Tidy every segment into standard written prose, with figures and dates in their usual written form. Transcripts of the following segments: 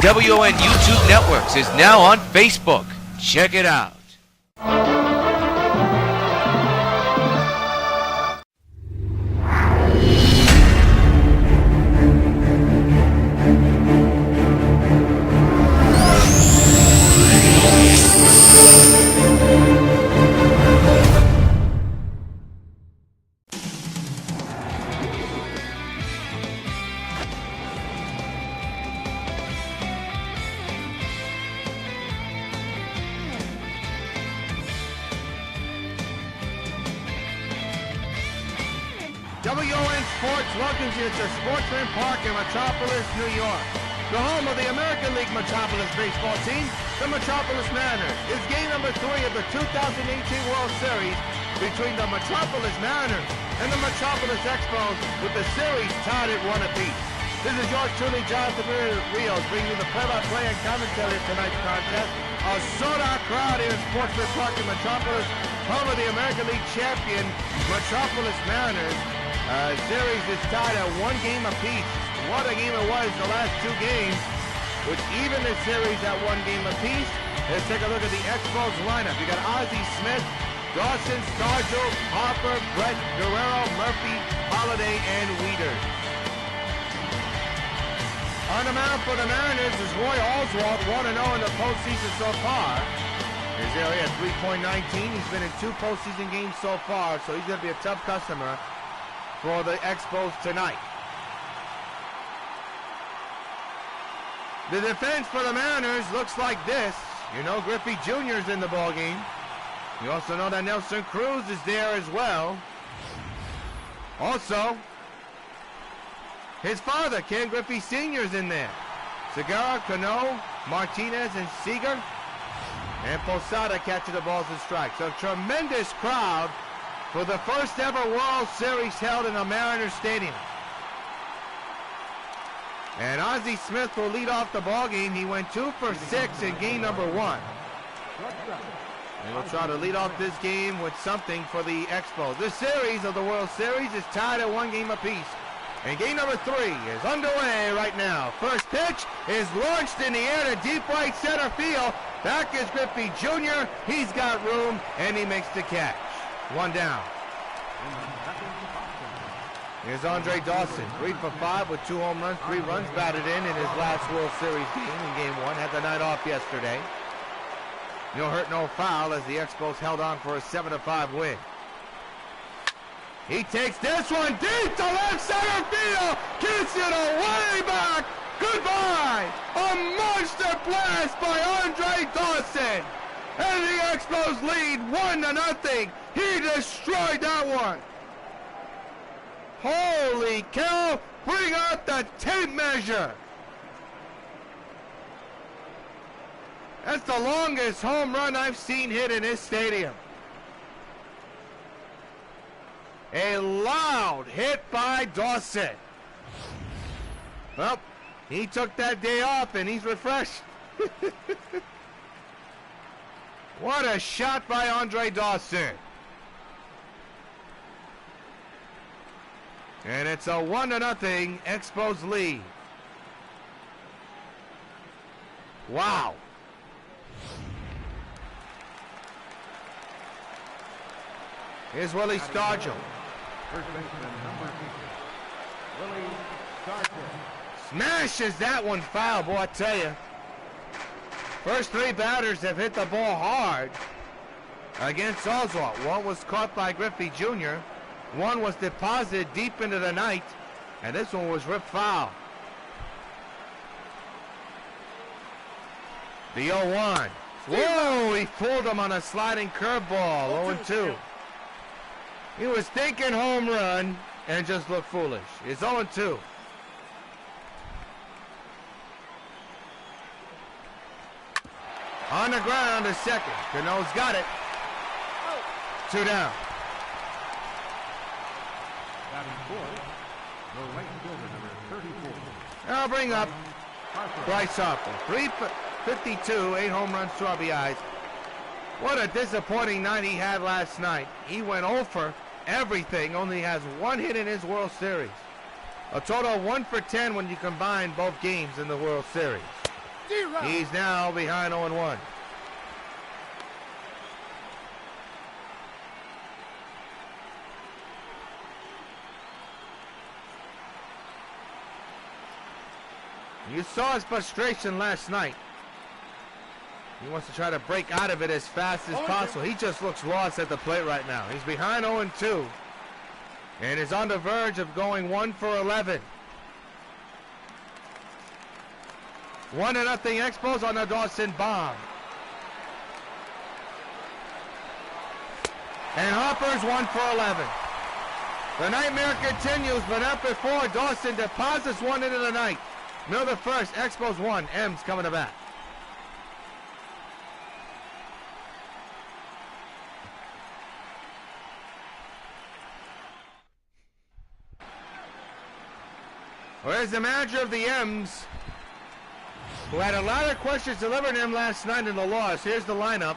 WON YouTube Networks is now on Facebook. Check it out. W.O.N. Sports welcomes you to Sportsman Park in Metropolis, New York. The home of the American League Metropolis baseball team, the Metropolis Mariners, is game number 3 of the 2018 World Series between the Metropolis Mariners and the Metropolis Expos, with the series tied at 1 apiece. This is yours truly, Jonathan Rios, bringing you the play-by-play and commentary of tonight's contest. A sold-out crowd here in Sportsman Park in Metropolis, home of the American League champion Metropolis Mariners. Series is tied at 1 game apiece. What a game it was the last 2 games, which even the series at 1 game apiece. Let's take a look at the Expos lineup. You got Ozzie Smith, Dawson, Stargell, Harper, Brett, Guerrero, Murphy, Holiday, and Wieters. On the mound for the Mariners is Roy Oswalt, 1-0 in the postseason so far. His area at 3.19. He's been in 2 postseason games so far, so he's going to be a tough customer for the Expos tonight. The defense for the Mariners looks like this. You know Griffey Jr. is in the ball game. You also know that Nelson Cruz is there as well. Also, his father, Ken Griffey Sr. is in there. Segura, Cano, Martinez, and Seager. And Posada catching the balls and strikes. So a tremendous crowd for the first ever World Series held in a Mariners stadium. And Ozzie Smith will lead off the ball game. He went 2 for 6 in game number 1. And we'll try to lead off this game with something for the Expos. This series of the World Series is tied at 1 game apiece. And game number 3 is underway right now. First pitch is launched in the air to deep right center field. Back is Griffey Jr. He's got room, and he makes the catch. 1 down. Here's Andre Dawson, 3 for 5 with 2 home runs, 3 runs batted in his last World Series game in game 1. Had the night off yesterday. No hurt, no foul as the Expos held on for a 7-5 win. He takes this one deep to left center field. Gets it away back. Goodbye. A monster blast by Andre Dawson. And the Expos lead 1-0. He destroyed that one. Holy cow. Bring out the tape measure. That's the longest home run I've seen hit in this stadium. A loud hit by Dawson. Well, he took that day off and he's refreshed. What a shot by Andre Dawson. And it's a 1-0 Expos lead. Wow. Here's Willie Stargell. First baseman number 8, Willie Stargell. Smashes that one foul, boy, I tell you. First 3 batters have hit the ball hard against Oswalt. 1 was caught by Griffey Jr. 1 was deposited deep into the night, and this one was ripped foul. The 0-1. Whoa, he fooled him on a sliding curveball, 0-2. He was thinking home run and just looked foolish. It's 0-2. On the ground to second. Cano's got it. 2 down. Batting fourth, the right fielder, number 34. I'll bring up Bryce Harper. 352, 8 home runs, 2 RBIs. What a disappointing night he had last night. He went 0 for everything, only has 1 hit in his World Series. A total of 1 for 10 when you combine both games in the World Series. He's now behind 0-1. You saw his frustration last night. He wants to try to break out of it as fast as possible. He just looks lost at the plate right now. He's behind 0-2 and is on the verge of going 1 for 11. 1-0 Expos on the Dawson bomb. And Harper's 1 for 11. The nightmare continues, but up before Dawson deposits one into the night. Miller first, Expos 1, M's coming to bat. Whereas the manager of the M's, who had a lot of questions delivered to him last night in the loss. Here's the lineup.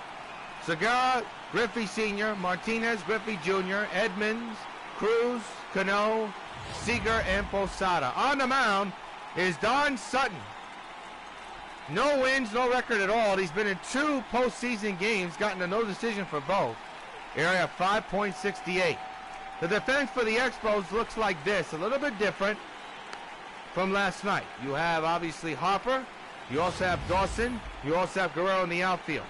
Segura, Griffey Sr., Martinez, Griffey Jr., Edmonds, Cruz, Cano, Seager, and Posada. On the mound is Don Sutton. No wins, no record at all. He's been in 2 postseason games, gotten a no decision for both. Area 5.68. The defense for the Expos looks like this, a little bit different from last night. You have obviously Harper, you also have Dawson, you also have Guerrero in the outfield.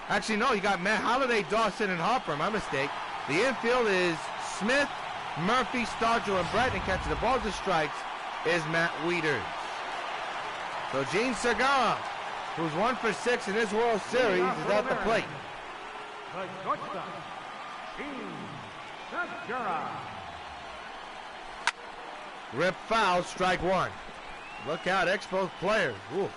Actually, no, you got Matt Holliday, Dawson, and Harper, my mistake. The infield is Smith, Murphy, Stargell, and Brett, and catching the balls to strikes is Matt Wieters. So Gene Segura, who's 1 for 6 in this World Series, is at the plate. The shortstop, Gene Segura. Rip foul, strike 1. Look out, Expos players. Ooh.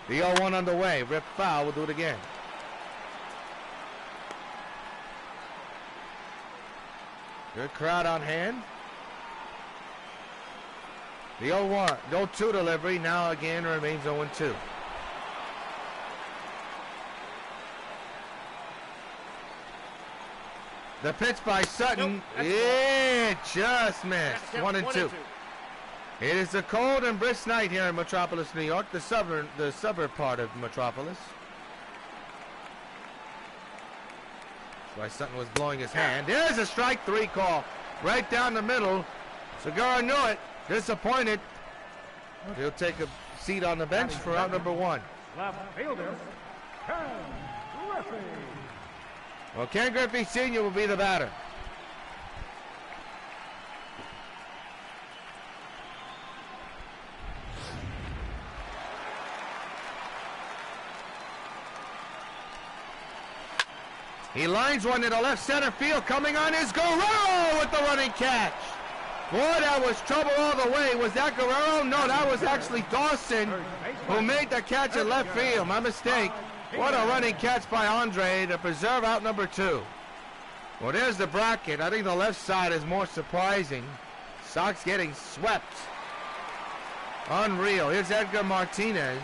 The 0-1 underway. Rip foul, we'll do it again. Good crowd on hand. The 0-1, 0-2 delivery, now again remains 0-2. The pitch by Sutton, it just missed. 1-2. It is a cold and brisk night here in Metropolis, New York, the suburb part of Metropolis. That's why Sutton was blowing his hand. There's a strike 3 call right down the middle. Segura knew it, disappointed. He'll take a seat on the bench for out number 1. Left fielder, Ken Griffey. Well, Ken Griffey Sr. will be the batter. He lines one to the left center field. Coming on is Guerrero with the running catch. Boy, that was trouble all the way. Was that Guerrero? No, that was actually Dawson who made the catch at left field. My mistake. What a running catch by Andre to preserve out number 2. Well, there's the bracket. I think the left side is more surprising. Sox getting swept. Unreal. Here's Edgar Martinez.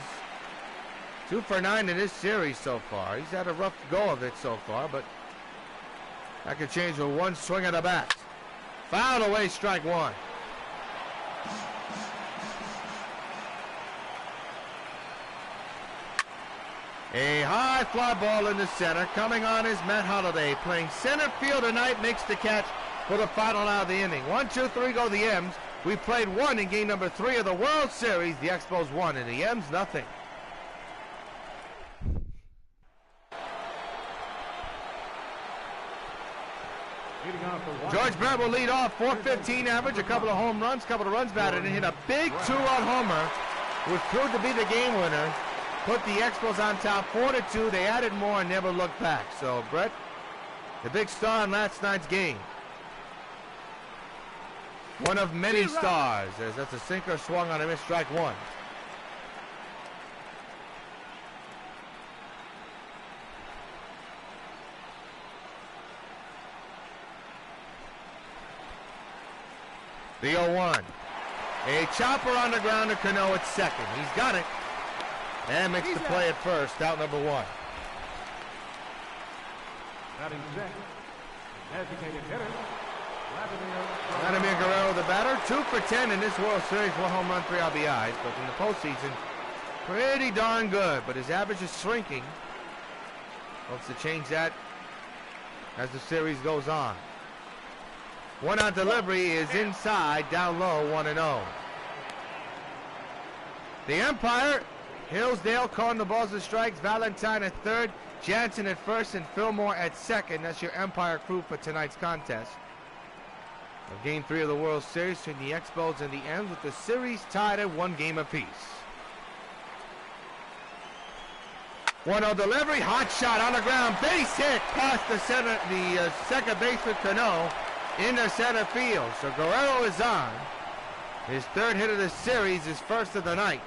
2 for 9 in this series so far. He's had a rough go of it so far, but that could change with 1 swing of the bat. Fouled away, strike 1. A high fly ball in the center. Coming on is Matt Holliday. Playing center field tonight, makes the catch for the final out of the inning. 1, 2, 3 go the M's. We played 1 in game number 3 of the World Series. The Expos 1 and the M's nothing. George Brett will lead off. 415 average, a couple of home runs, couple of runs batted, and hit a big 2-run homer, which proved to be the game winner. Put the Expos on top 4-2. They added more and never looked back. So Brett, the big star in last night's game. One of many stars. That's a sinker swung on a miss, strike 1. The 0-1. A chopper on the ground to Cano at second. He's got it. And makes the play at first, out number 1. Batting second, designated hitter, Vladimir Guerrero, the batter, 2 for 10 in this World Series, 1 home run, 3 RBIs, but in the postseason, pretty darn good, but his average is shrinking. Hopes to change that as the series goes on. 1-out delivery is inside, down low, 1-0. The umpire, Hillsdale calling the balls and strikes, Valentine at third, Jansen at first, and Fillmore at second. That's your umpire crew for tonight's contest. Of Game 3 of the World Series between the Expos and the Ends, with the series tied at 1 game apiece. 1-0 delivery, hot shot on the ground, base hit past the second baseman Cano into center field. So Guerrero is on. His 3rd hit of the series, his 1st of the night.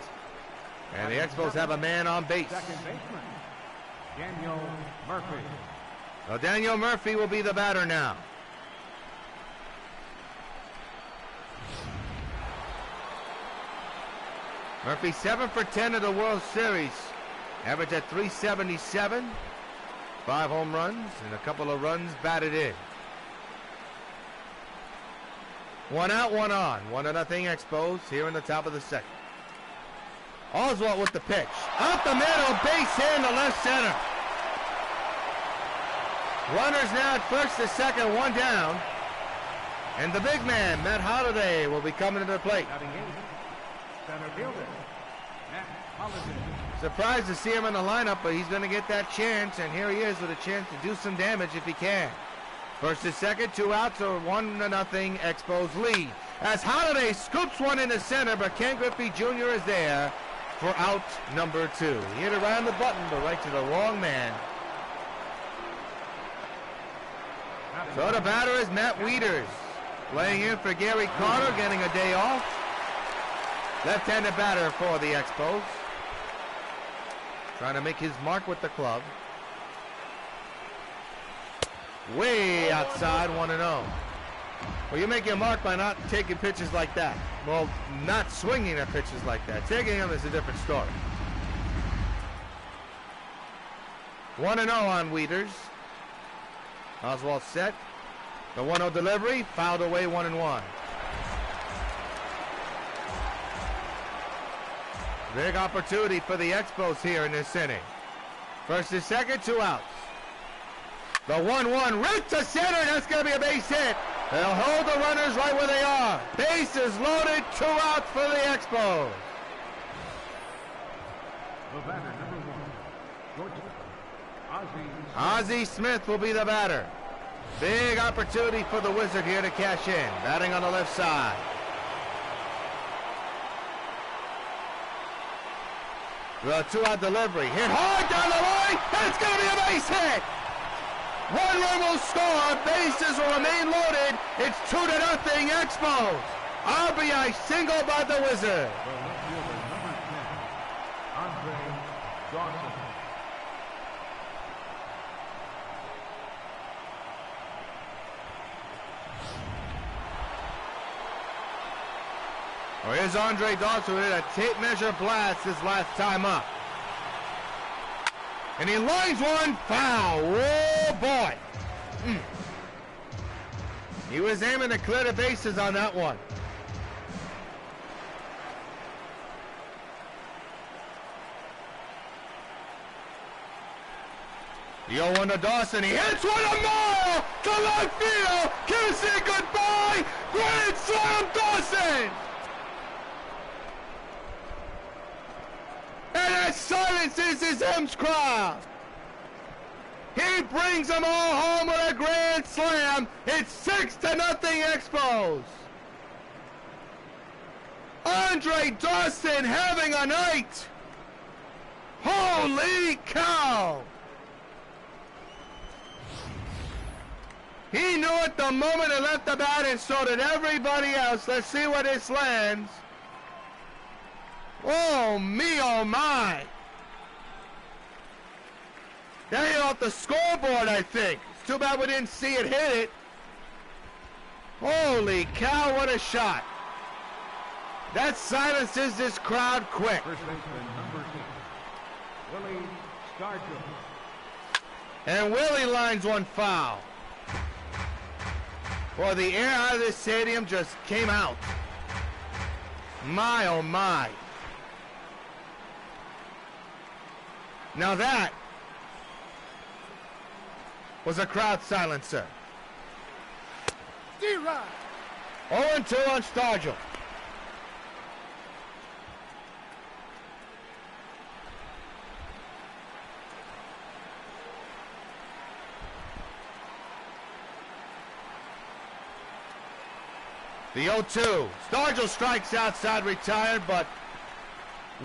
And the Expos have a man on base. Second baseman, Daniel Murphy. So Daniel Murphy will be the batter now. Murphy 7 for 10 of the World Series. Average at 377. 5 home runs and a couple of runs batted in. 1 out, 1 on. 1-0 Expos here in the top of the second. Oswalt with the pitch. Up the middle, base hit to left center. Runners now at first to second, 1 down. And the big man, Matt Holliday, will be coming to the plate. Center fielder, Matt Holliday. Surprised to see him in the lineup, but he's going to get that chance, and here he is with a chance to do some damage if he can. First to second, 2 outs, or 1-0 Expos lead. As Holliday scoops one into center, but Ken Griffey Jr. is there for out number 2. He hit around the button, but right to the wrong man. So the batter is Matt Wieters, laying in for Gary Carter, getting a day off. Left-handed batter for the Expos. Trying to make his mark with the club. Way outside, 1-0. Well, you make your mark by not taking pitches like that. Well, not swinging at pitches like that. Taking them is a different story. 1-0 on Wieters. Oswalt set. The 1-0 delivery, fouled away, 1-1. Big opportunity for the Expos here in this inning. First to second, 2 outs. The 1-1 right to center, that's going to be a base hit. They'll hold the runners right where they are. Bases loaded, 2 outs for the Expos. The batter, number 1, Georgia, Ozzie Smith will be the batter. Big opportunity for the Wizard here to cash in. Batting on the left side. The 2-out delivery. Hit hard down the line. That's going to be a base hit. 1 run will score. Bases will remain loaded. It's 2-0 Expos. RBI single by the Wizard. the left fielder, number 10, Andre Dawson. Well, here's Andre Dawson with a tape measure blast his last time up. And he lines one foul. Oh, boy. He was aiming to clear the bases on that one. The 0-1 to Dawson. He hits one a mile to left field. Kissing goodbye. Grand slam, Dawson. And that silences his M's crowd. He brings them all home with a grand slam. It's 6-0 Expos. Andre Dawson having a night. Holy cow. He knew it the moment he left the bat, and so did everybody else. Let's see where this lands. Oh, me, oh, my. That hit off the scoreboard, I think. It's too bad we didn't see it hit it. Holy cow, what a shot. That silences this crowd quick. First baseman, number 6, Willie Stargell. And Willie lines one foul. Well, the air out of this stadium just came out. My, oh my. Now that was a crowd silencer. 0-2 on Stargell. The 0-2. Stargell strikes outside, retired, but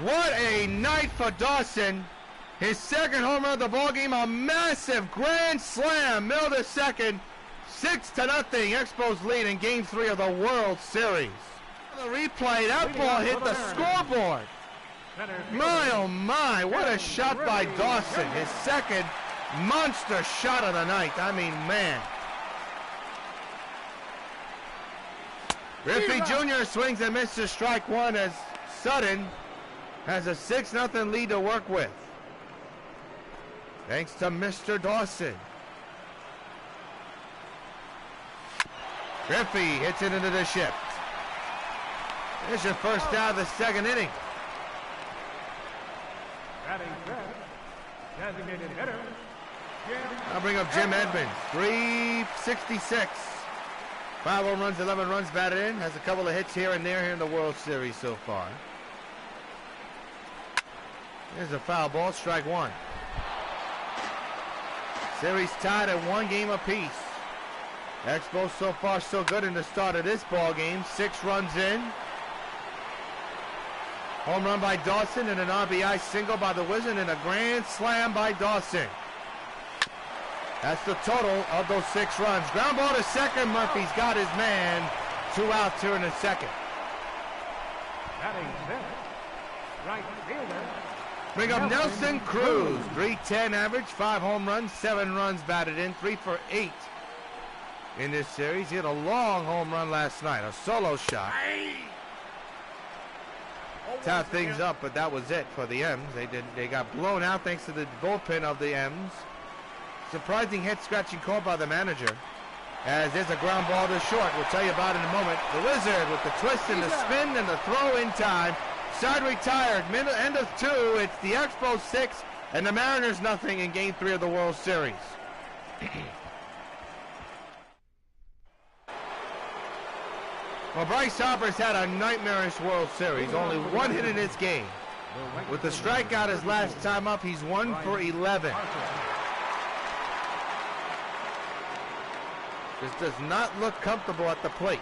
what a night for Dawson. His second home run of the ballgame, a massive grand slam, middle to second, 6-0. Expos lead in Game 3 of the World Series. The replay, that ball hit the scoreboard. My, oh my, what a shot by Dawson. His second monster shot of the night. I mean, man. Griffey Jr. swings and misses strike one as Sutton has a 6-0 lead to work with. Thanks to Mr. Dawson. Griffey hits it into the shift. There's your first out of the second inning. Designated hitter. I'll bring up Jim Edmonds. 366. 5 home runs, 11 runs batted in. Has a couple of hits here and there here in the World Series so far. There's a foul ball, strike one. Series tied at 1 game apiece. Expos so far so good in the start of this ball game. 6 runs in. Home run by Dawson and an RBI single by the Wizard and a grand slam by Dawson. That's the total of those 6 runs. Ground ball to second. Murphy's got his man. 2 outs here in the second. Batting fifth, right fielder. Bring up Nelson Cruz. 310 average, 5 home runs, 7 runs batted in, 3 for 8 in this series. He had a long home run last night, a solo shot. Tied things up, but that was it for the M's. They got blown out thanks to the bullpen of the M's. Surprising head-scratching call by the manager, as there's a ground ball to short. We'll tell you about it in a moment. The Wizard with the twist and the spin and the throw in time. Side retired, end of 2. It's the Expos 6 and the Mariners nothing in Game 3 of the World Series. Well, Bryce Harper's had a nightmarish World Series. Only 1 hit in this game. With the strikeout his last time up, he's 1 for 11. This does not look comfortable at the plate.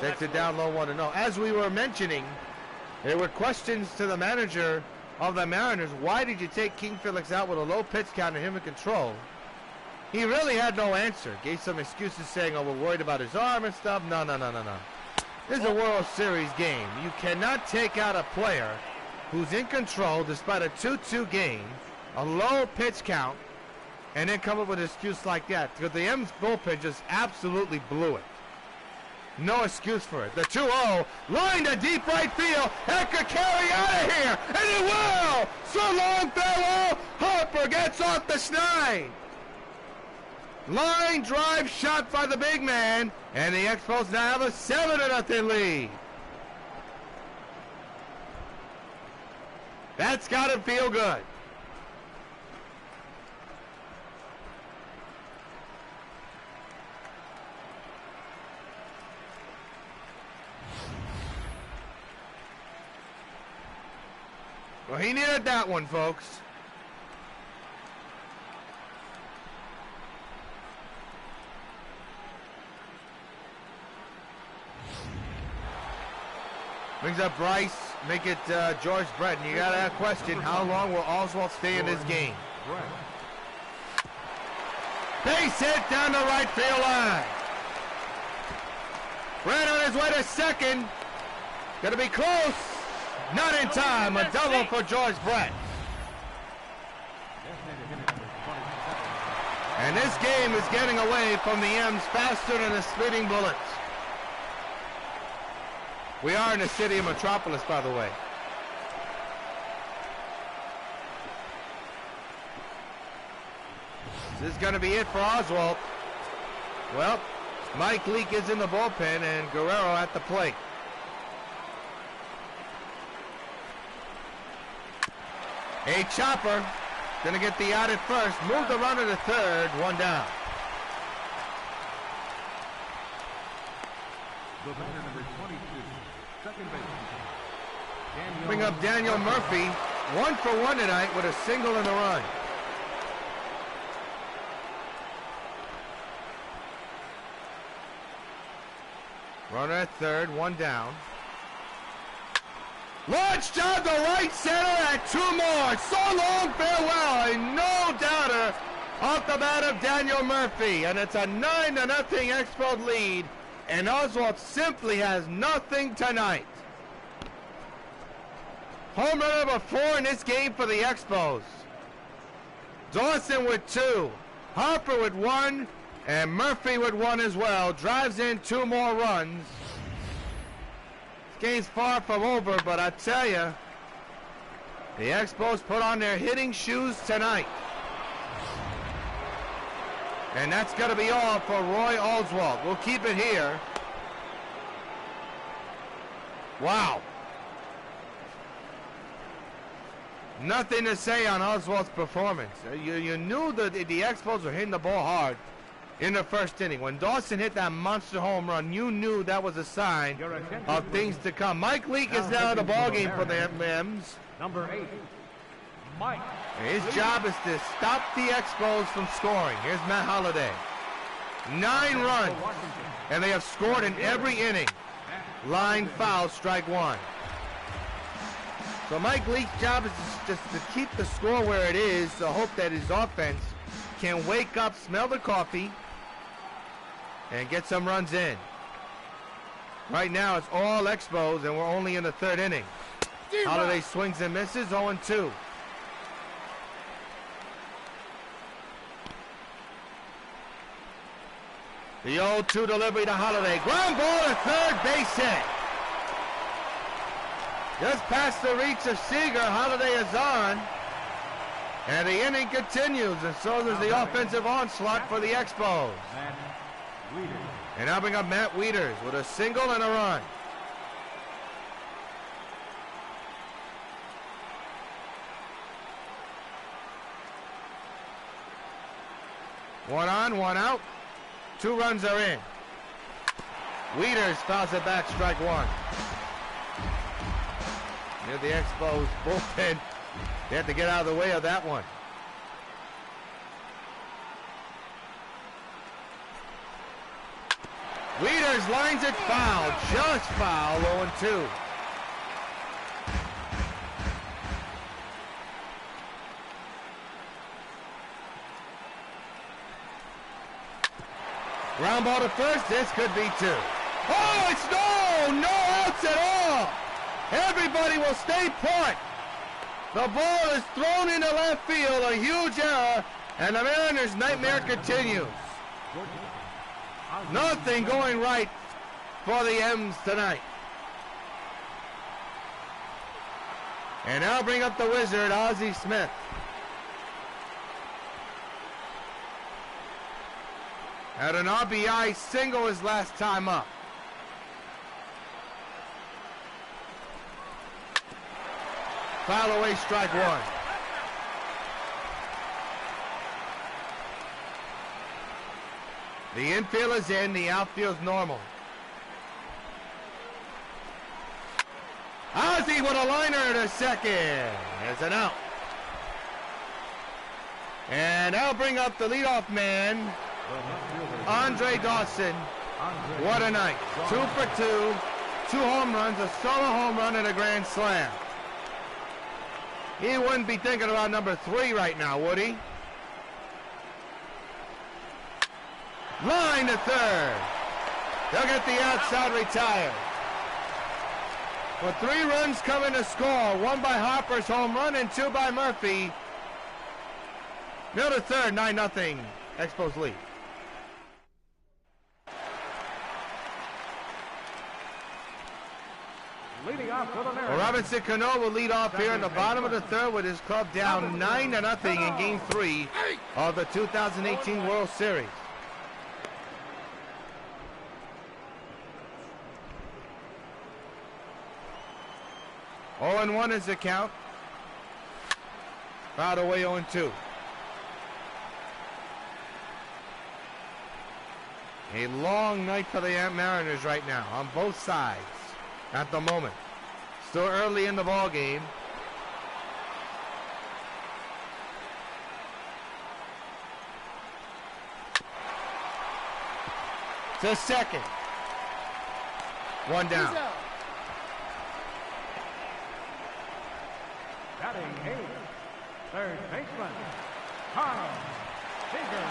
Takes it down low, 1-0. As we were mentioning, there were questions to the manager of the Mariners. Why did you take King Felix out with a low pitch count and him in control? He really had no answer. Gave some excuses saying, oh, we're worried about his arm and stuff. No. This is a World Series game. You cannot take out a player who's in control despite a 2-2 game, a low pitch count, and then come up with an excuse like that. Because the M's bullpen just absolutely blew it. No excuse for it. The 2-0, line to deep right field. That could carry out of here, and it will! So long, farewell. Harper gets off the snide. Line drive shot by the big man, and the Expos now have a 7-0 lead. That's got to feel good. Well, he needed that one, folks. Brings up Bryce, make it George Breton. You got a question, how long will Oswalt stay in this game? Base hit down the right field line. Brett on his way to second. Gonna be close. Not in time. A double for George Brett. And this game is getting away from the M's faster than a speeding bullet. We are in the city of Metropolis, by the way. This is going to be it for Oswalt. Well, Mike Leake is in the bullpen and Guerrero at the plate. A chopper. Gonna get the out at first. Move the runner to third. One down. The batter number 22, second baseman. Bring up Daniel Murphy. 1 for 1 tonight with a single and a run. Runner at third, one down. Launched out the right center at 2 more. So long, farewell. A no doubter off the bat of Daniel Murphy. And it's a 9-0 Expos lead. And Oswalt simply has nothing tonight. Home run number 4 in this game for the Expos. Dawson with 2. Harper with 1. And Murphy with 1 as well. Drives in 2 more runs. This game's far from over, but I tell you, the Expos put on their hitting shoes tonight. And that's going to be all for Roy Oswalt. We'll keep it here. Wow. Nothing to say on Oswalt's performance. You knew that the Expos were hitting the ball hard in the first inning. When Dawson hit that monster home run, you knew that was a sign of things to come. Mike Leake is now in the ballgame for the MMs. Number 8, Mike. His job is to stop the Expos from scoring. Here's Matt Holliday. 9 runs, and they have scored in every inning. Line foul, strike 1. So Mike Leake's job is just to keep the score where it is, to hope that his offense can wake up, smell the coffee, and get some runs in. Right now it's all Expos, and we're only in the 3rd inning. Holliday swings and misses, 0-2. The 0-2 delivery to Holliday. Ground ball to third, base hit. Just past the reach of Seager, Holliday is on. And the inning continues, and so there's the offensive onslaught for the Expos. And now bring up Matt Wieters with a single and a run. One on, one out. 2 runs are in. Wieters fouls it back, strike 1. Near the Expos bullpen. They have to get out of the way of that one. Wieters lines it foul, just foul, 0-2. Ground ball to first, this could be 2. Oh, it's no outs at all. Everybody will stay put. The ball is thrown into left field, a huge error, and the Mariners' nightmare continues. Nothing going right for the M's tonight. And now bring up the wizard, Ozzie Smith. Had an RBI single his last time up. Foul away, strike 1. The infield is in, the outfield's normal. Ozzie with a liner to second. There's an out. And I'll bring up the leadoff man, Andre Dawson. What a night. 2 for 2. 2 home runs, a solo home run, and a grand slam. He wouldn't be thinking about number 3 right now, would he? Line to third. They'll get the outside retired. With 3 runs coming to score, 1 by Harper's home run and 2 by Murphy. Middle to third, 9-0, Expos lead. Leading off for the Mariners. Well, Robinson Cano will lead off here in the bottom of the 3rd with his club down 9-0 in Game 3 of the 2018 World Series. 0-1 is the count. Fouled away 0-2. A long night for the Mariners right now on both sides at the moment. Still early in the ball game. To second. One down. Batting eighth, third baseman, Kyle Seager.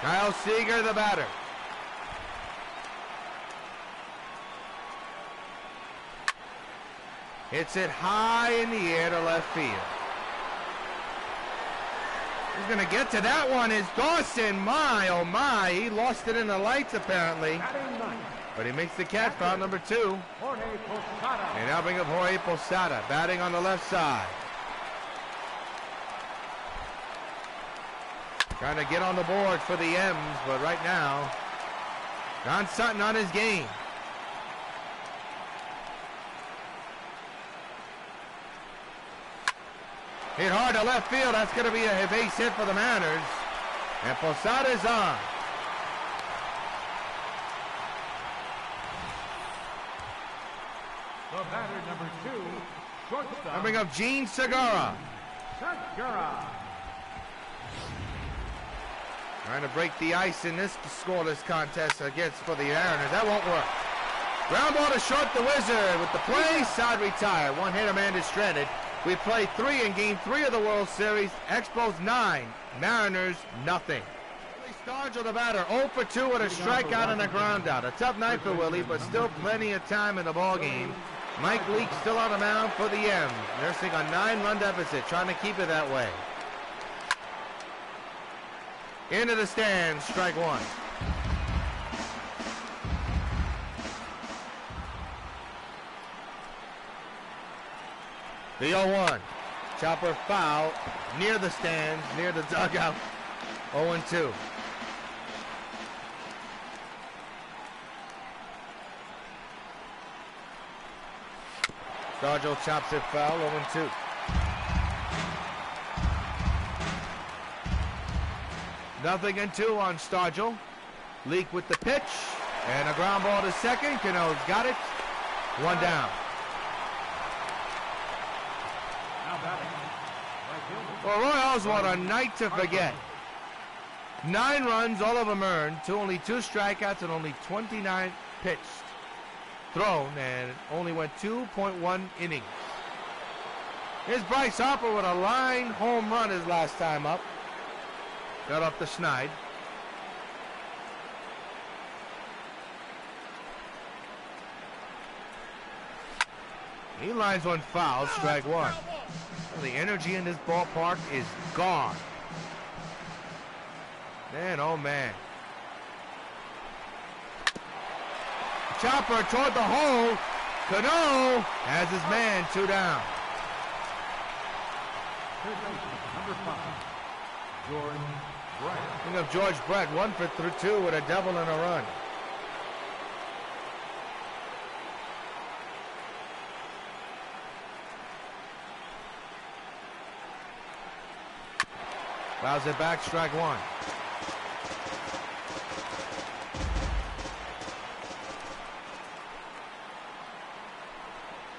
Kyle Seager, the batter. Hits it high in the air to left field. Who's going to get to that one is Dawson. My, oh my. He lost it in the lights apparently. But he makes the catch, foul number 2. And now bring up Jorge Posada, batting on the left side. Trying to get on the board for the M's, but right now, John Sutton on his game. Hit hard to left field. That's going to be a base hit for the Mariners. And Posada's on. The batter, number 2, shortstop. I bring up Gene Segura. Segura. Trying to break the ice in this scoreless contest against for the Mariners. That won't work. Ground ball to short, the Wizard with the play. Side retired. One hitter man is stranded. We played 3 in Game 3 of the World Series. Expos 9, Mariners nothing. Stargell the batter, 0 for 2 with a strikeout and a ground out. A tough night for Willie, but still plenty of time in the ball game. Mike Leake still on the mound for the M's, nursing a 9-run deficit, trying to keep it that way. Into the stands, strike 1. The 0-1. Chopper foul near the stands, near the dugout. 0-2. Stargell chops it foul, 0-2. Nothing and 2 on Stargell. Leak with the pitch, and a ground ball to second. Cano's got it. 1 down. Well, Royals, what a night to forget. 9 runs, all of them earned, only 2 strikeouts and only 29 pitched, thrown, and only went 2.1 innings. Here's Bryce Harper with a line home run his last time up. Got off the schneid. He lines one foul, strike 1. The energy in this ballpark is gone. Man, oh man. Chopper toward the hole. Cano has his man, 2 down. Number 5, George Brett. Think of George Brett, 1 for 2 with a double and a run. Fouls it back, strike 1.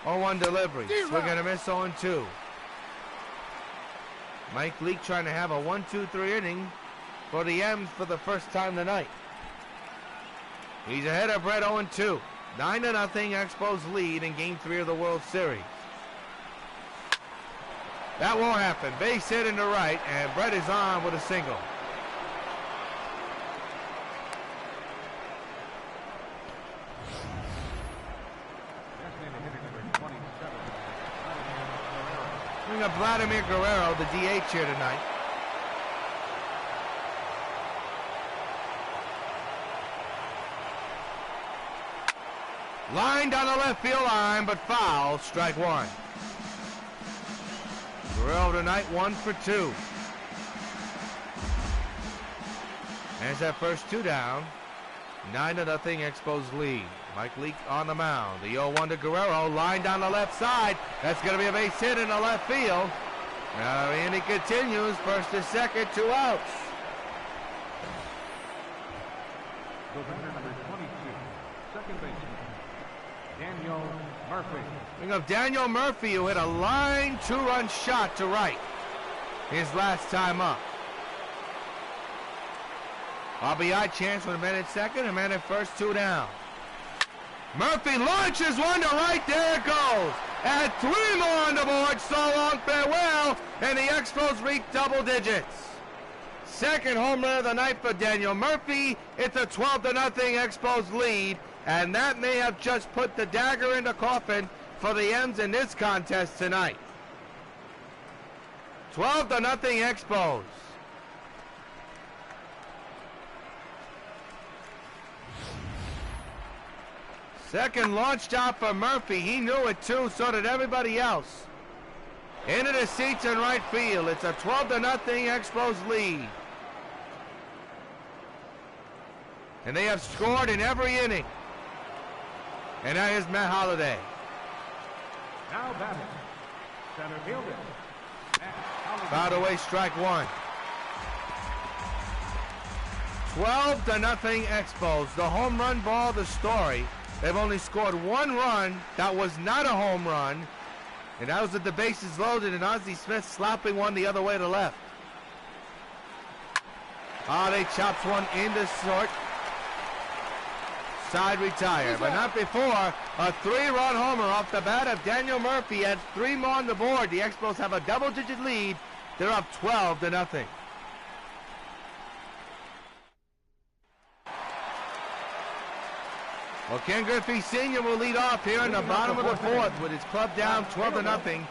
Oh, 0-1 delivery. Swing and a miss, 0-2. Mike Leake trying to have a 1-2-3 inning for the M's for the first time tonight. He's ahead of Brett, 0-2. 9-0 Expos lead in Game 3 of the World Series. That won't happen. Base hit into right, and Brett is on with a single. Bring up Vladimir Guerrero, the DH here tonight. Line down the left field line, but foul, strike 1. Guerrero tonight, 1 for 2. There's that first 2 down. 9-0 Expos lead. Mike Leake on the mound. The 0-1 to Guerrero. Line down the left side. That's going to be a base hit in the left field. And he continues. First to second, 2 outs. The batter number 22, second baseman, Daniel Murphy. Think of Daniel Murphy, who hit a line 2-run shot to right his last time up. RBI chance with a man at second, a man at first, 2 down. Murphy launches one to right, there it goes. And 3 more on the board, so long, farewell, and the Expos reach double digits. Second home run of the night for Daniel Murphy. It's a 12-0 Expos lead, and that may have just put the dagger in the coffin for the M's in this contest tonight. 12-0 Expos. Second launch job for Murphy. He knew it too, so did everybody else. Into the seats in right field. It's a 12-0 Expos lead. And they have scored in every inning. And now here's Matt Holliday. Now batting, center fielder, Matt Holliday. Fouled away, strike 1. 12-0 Expos. The home run ball, the story. They've only scored 1 run. That was not a home run. And that was with the bases loaded and Ozzie Smith slapping one the other way to left. Holliday chops one into short. Side retire, but not before. A 3-run homer off the bat of Daniel Murphy adds 3 more on the board. The Expos have a double-digit lead. They're up 12-0. Well, Ken Griffey Sr. will lead off here in the bottom of the 4th with his club down 12-0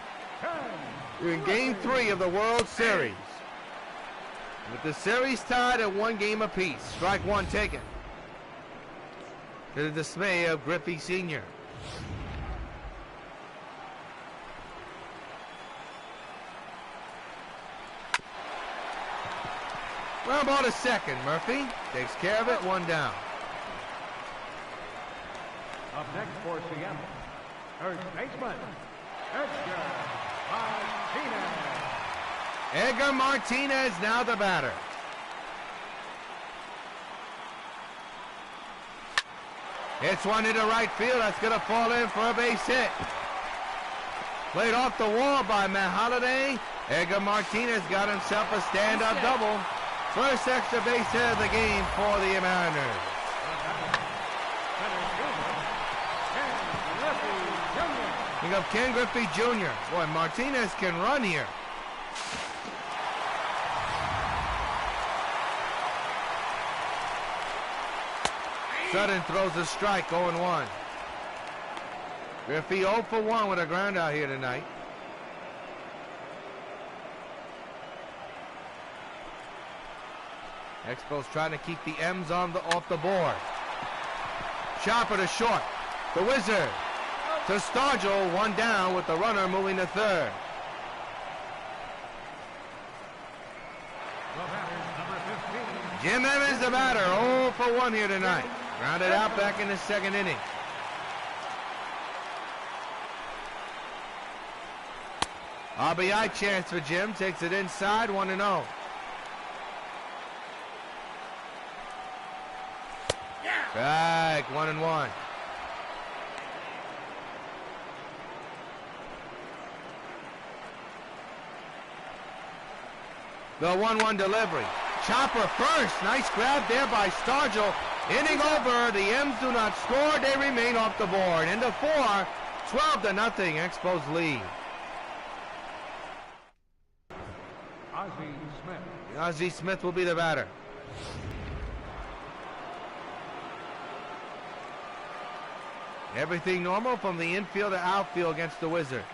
in Game 3 of the World Series. With the series tied at 1 game apiece. Strike 1 taken. To the dismay of Griffey Sr. Well, ball to second. Murphy takes care of it. 1 down. Up next for Seattle, third baseman, Edgar Martinez. Edgar Martinez now the batter. Hits one into right field. That's going to fall in for a base hit. Played off the wall by Matt Holliday. Edgar Martinez got himself a stand-up double. First extra base hit of the game for the Mariners. Think of Ken Griffey Jr. Boy, Martinez can run here. Sutton throws a strike, 0-1. Griffey 0 for 1 with a ground out here tonight. Expos trying to keep the M's off the board. Chopper to short. The Wizard to Stargell, 1 down with the runner moving to third. The batter, number 15. Jim Evans the batter, 0 for 1 here tonight. Grounded out back in the 2nd inning. RBI chance for Jim, takes it inside, 1-0. Strike, 1-1. The 1-1 delivery. Chopper first. Nice grab there by Stargell. Inning over. The M's do not score. They remain off the board. Into 4. 12-0. Expos lead. Ozzie Smith. Ozzie Smith will be the batter. Everything normal from the infield to outfield against the Wizard.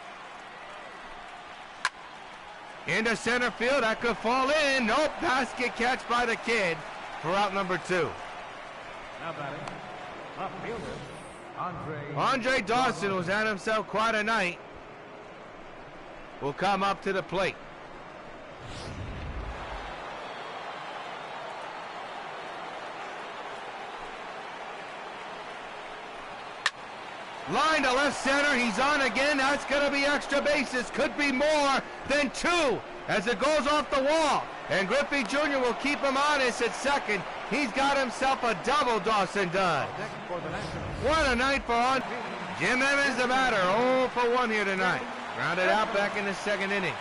Into center field, that could fall in. Nope, basket catch by the kid for out number 2. Now batting, left fielder, Andre Dawson, who's had himself quite a night, will come up to the plate. Line to left center. He's on again. That's going to be extra bases. Could be more than 2 as it goes off the wall. And Griffey Jr. will keep him honest at second. He's got himself a double, Dawson does. What a night for on. Jim Evans, the batter, 0 for 1 here tonight. Grounded out back in the second inning.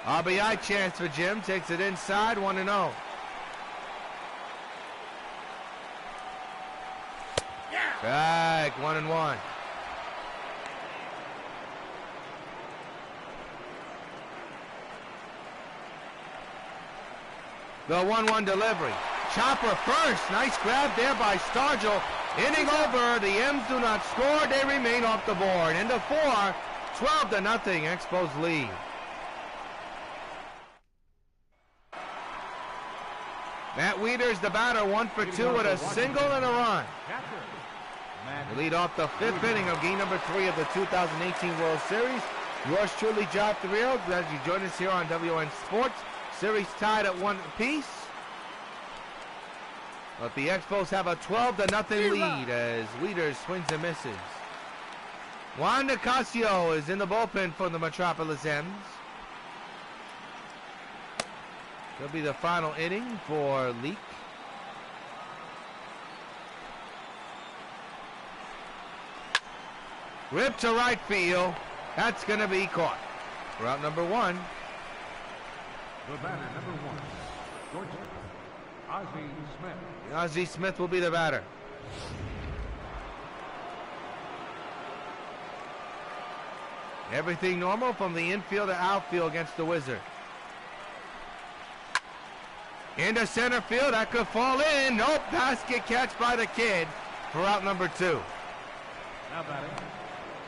RBI chance for Jim. Takes it inside, 1-0. Strike, 1-1. The 1-1 delivery. Chopper first. Nice grab there by Stargell. Inning over. The M's do not score. They remain off the board. Into 4. 12-0. Expos lead. Matt Wieters, the batter, 1 for 2 with a single and a run. We lead off the 5th inning of game number 3 of the 2018 World Series. Yours truly, Job Rios, glad you joined us here on W.O.N Sports. Series tied at 1 apiece. But the Expos have a 12-0 lead as Wieters swings and misses. Juan Nicasio is in the bullpen for the Metropolis M's. It'll be the final inning for Leak. Rip to right field. That's going to be caught. We're out number 1. The batter, number 1, George Ozzie Smith. Ozzie Smith will be the batter. Everything normal from the infield to outfield against the Wizard. Into center field, that could fall in. Nope, basket catch by the kid for out number 2. Now batting,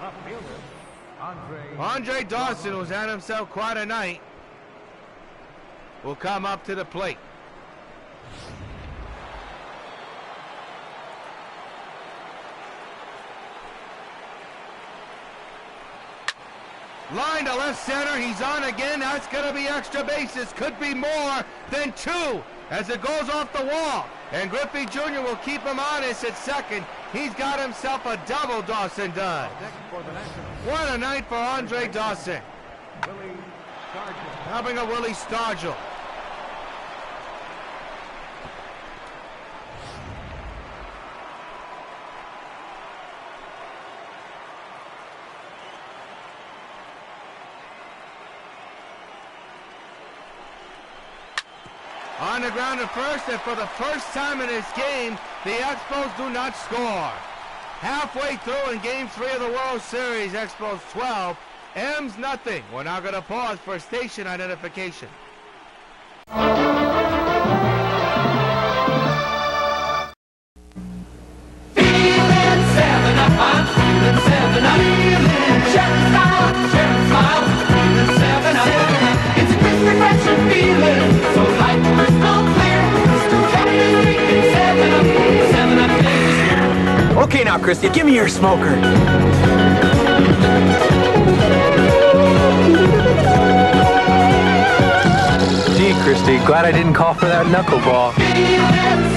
left fielder, Andre Dawson, who's had himself quite a night, will come up to the plate. Line to left center. He's on again. That's going to be extra bases. Could be more than 2 as it goes off the wall. And Griffey Jr. will keep him honest at second. He's got himself a double, Dawson does. What a night for Andre Dawson. Helping a Willie Stargell. On the ground at first, and for the first time in this game, the Expos do not score. Halfway through in Game 3 of the World Series, Expos 12, M's nothing. We're now going to pause for station identification. Feeling 7 up, I'm feeling 7 up. Sharing smile, feeling 7 up. It's a crisp, refreshing feeling, so light, crystal clear. Crystal clear, 7 up, 7 up taste. Okay now, Christy, give me your smoker. Gee, Christy, glad I didn't call for that knuckleball. Feeling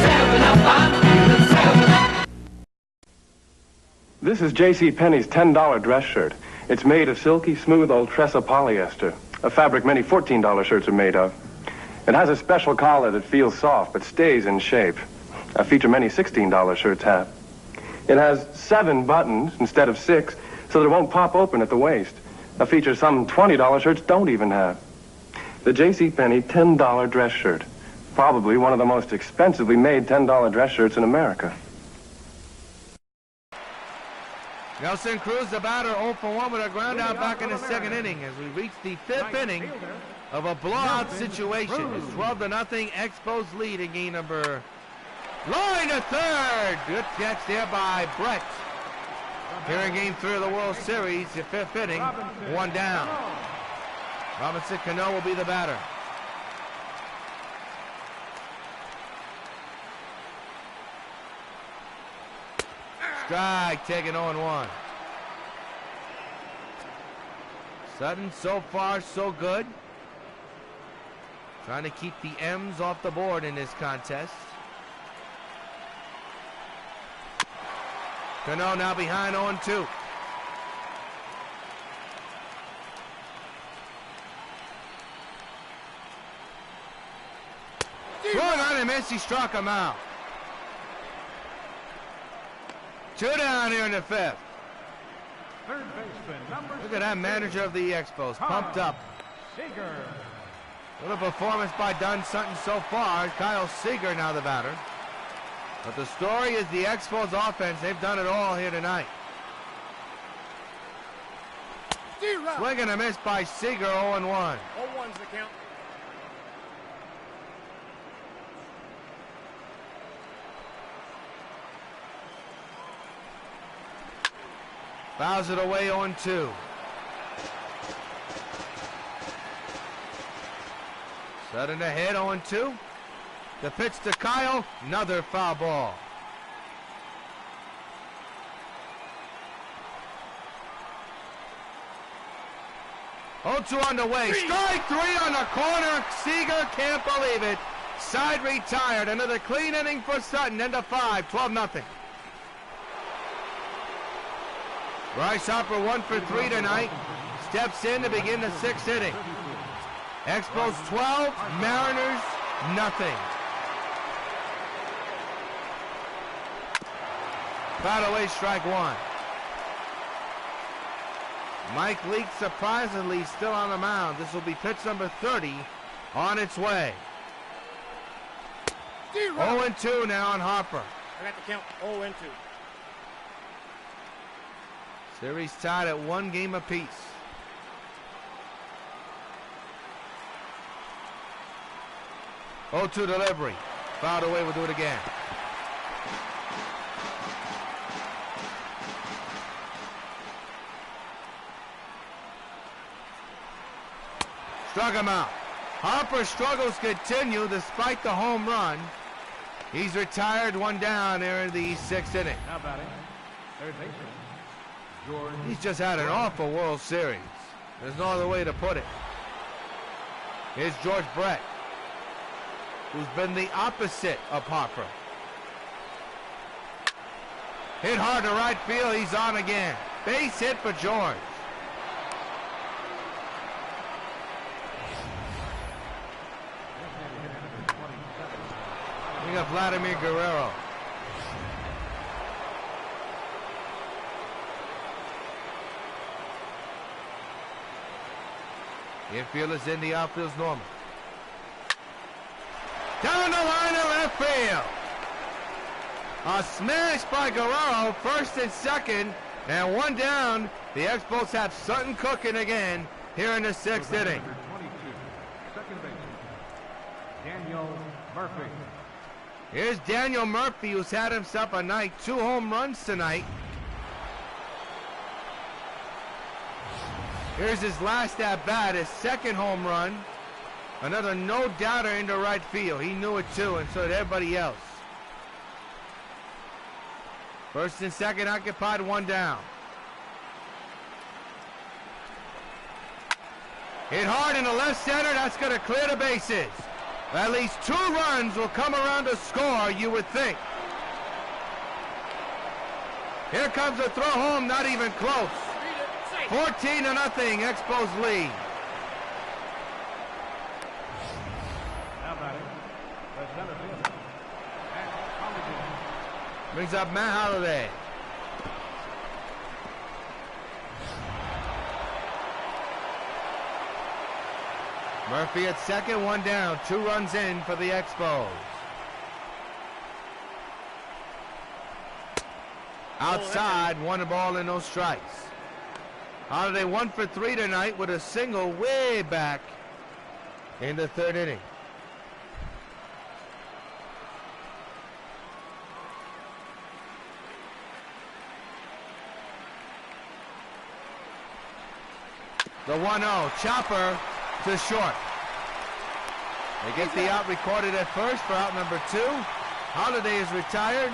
7 up, I'm feeling 7 up. This is J.C. Penney's $10 dress shirt. It's made of silky, smooth Ultressa polyester, a fabric many $14 shirts are made of. It has a special collar that feels soft but stays in shape, a feature many $16 shirts have. It has 7 buttons instead of 6, so that it won't pop open at the waist, a feature some $20 shirts don't even have. The J.C. Penney $10 dress shirt, probably one of the most expensively made $10 dress shirts in America. Nelson Cruz, the batter, 0 for 1 with a ground out back in the second inning as we reach the 5th inning of a blowout situation. It's 12-0, Expos lead in game number. Line to third. Good catch there by Brett. Here in game 3 of the World Series, the 5th inning, 1 down. Robinson Cano will be the batter. Strike taken 0-1. Sutton, so far, so good. Trying to keep the M's off the board in this contest. Cano now behind 0-2. Swung on and missed. He struck him out. 2 down here in the 5th. Third baseman, number Look at that manager of the Expos, pumped up. Seager. Little performance by Dunn Sutton so far. Kyle Seager now the batter. But the story is the Expos offense. They've done it all here tonight. Swing and a miss by Seager, 0-1. 0-1's the count. Fouls it away, 0-2. Sutton ahead, 0-2. The pitch to Kyle, another foul ball. Oh-2 on the way. Strike 3 on the corner. Seager can't believe it. Side retired. Another clean inning for Sutton. End of 5, 12-0. Bryce Harper 1 for 3 tonight. Steps in to begin the 6th inning. Expos 12, Mariners nothing. Foul away, strike 1. Mike Leake surprisingly still on the mound. This will be pitch number 30 on its way. 0-2 now on Harper. I got the count. 0-2. Series tied at 1 game apiece. Oh, 2 delivery. Fouled away, we'll do it again. Struck him out. Harper's struggles continue despite the home run. He's retired, 1 down here in the 6th inning. Now batting, third baseman, George. He's just had an awful World Series. There's no other way to put it. Here's George Brett, who's been the opposite of Harper. Hit hard to right field. He's on again. Base hit for George. We got Vladimir Guerrero. Infield is in, the outfield's normal. Down the line of left field. A smash by Guerrero, first and second, and 1 down. The Expos have Sutton cooking again here in the 6th inning. Number 22, second baseman, Daniel Murphy. Here's Daniel Murphy, who's had himself a night. 2 home runs tonight. Here's his last at bat, his 2nd home run. Another no-doubter into right field. He knew it too, and so did everybody else. First and second occupied, 1 down. Hit hard in the left center, that's going to clear the bases. At least 2 runs will come around to score, you would think. Here comes the throw home, not even close. 14-0, Expos lead. Now batting, the center fielder, Matt Holliday. Brings up Matt Holliday. Murphy at second, 1 down, 2 runs in for the Expos. Outside, 1 ball and no strikes. Holiday 1 for 3 tonight with a single way back in the 3rd inning. The 1-0, chopper to short. They get the out recorded at first for out number 2. Holiday is retired.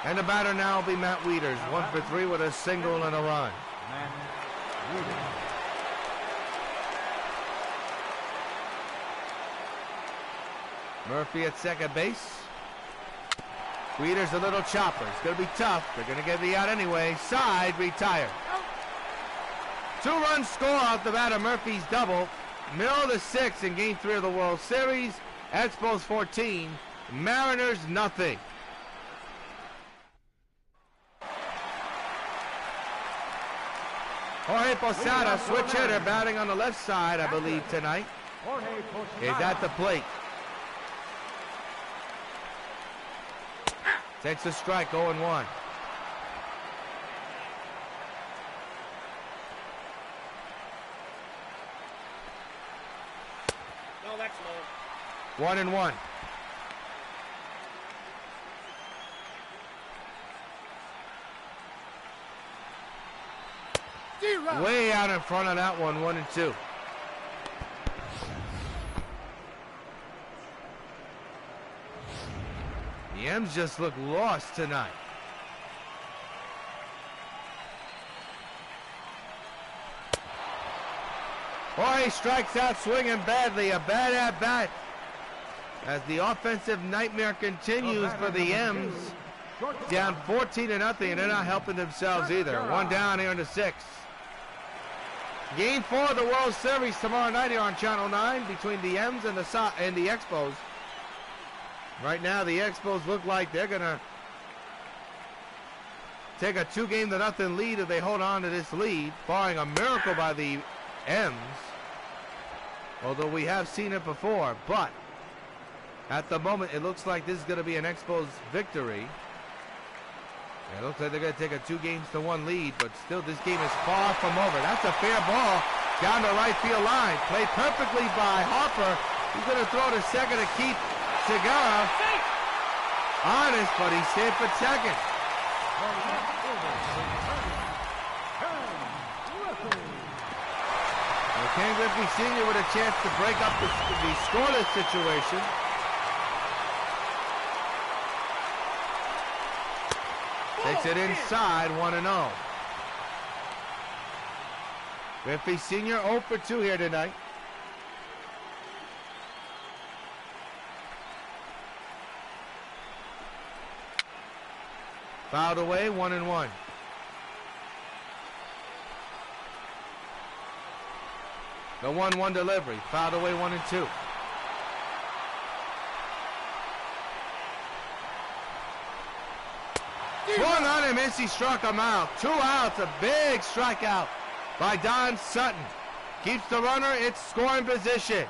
And the batter now will be Matt Wieters, 1 for 3 with a single and a run. Matt Wieters. Murphy at second base. Weeder's a little chopper. It's going to be tough. They're going to get the out anyway. Side, retired. 2-run score off the bat of Murphy's double. Middle of the 6th in Game 3 of the World Series. Expos 14, Mariners nothing. Jorge Posada, switch hitter, batting on the left side, I believe, tonight, is at the plate. Takes a strike, 0-1. No, that's low. 1-1. Way out in front of that one, 1-2. The M's just look lost tonight. Jorge strikes out swinging badly. A bad at bat as the offensive nightmare continues for the M's. Down 14-0, and they're not helping themselves either. One down here in the 6th. Game 4 of the World Series tomorrow night here on Channel 9 between the M's and the Expos. Right now, the Expos look like they're going to take a 2-0 lead if they hold on to this lead, barring a miracle by the M's. Although we have seen it before, but at the moment, it looks like this is going to be an Expos victory. It looks like they're going to take a 2-1 lead, but still this game is far from over. That's a fair ball down the right field line. Played perfectly by Harper. He's going to throw to second to keep Segura honest, but he's safe for second. Ken Griffey Sr. with a chance to break up the scoreless situation. Takes it inside, 1-0. Griffey Sr. 0 for 2 here tonight. Fouled away, 1-1. The 1-1 delivery, fouled away, 1-2. Swung on him, he struck him out. 2 outs, a big strikeout by Don Sutton. Keeps the runner, it's scoring position.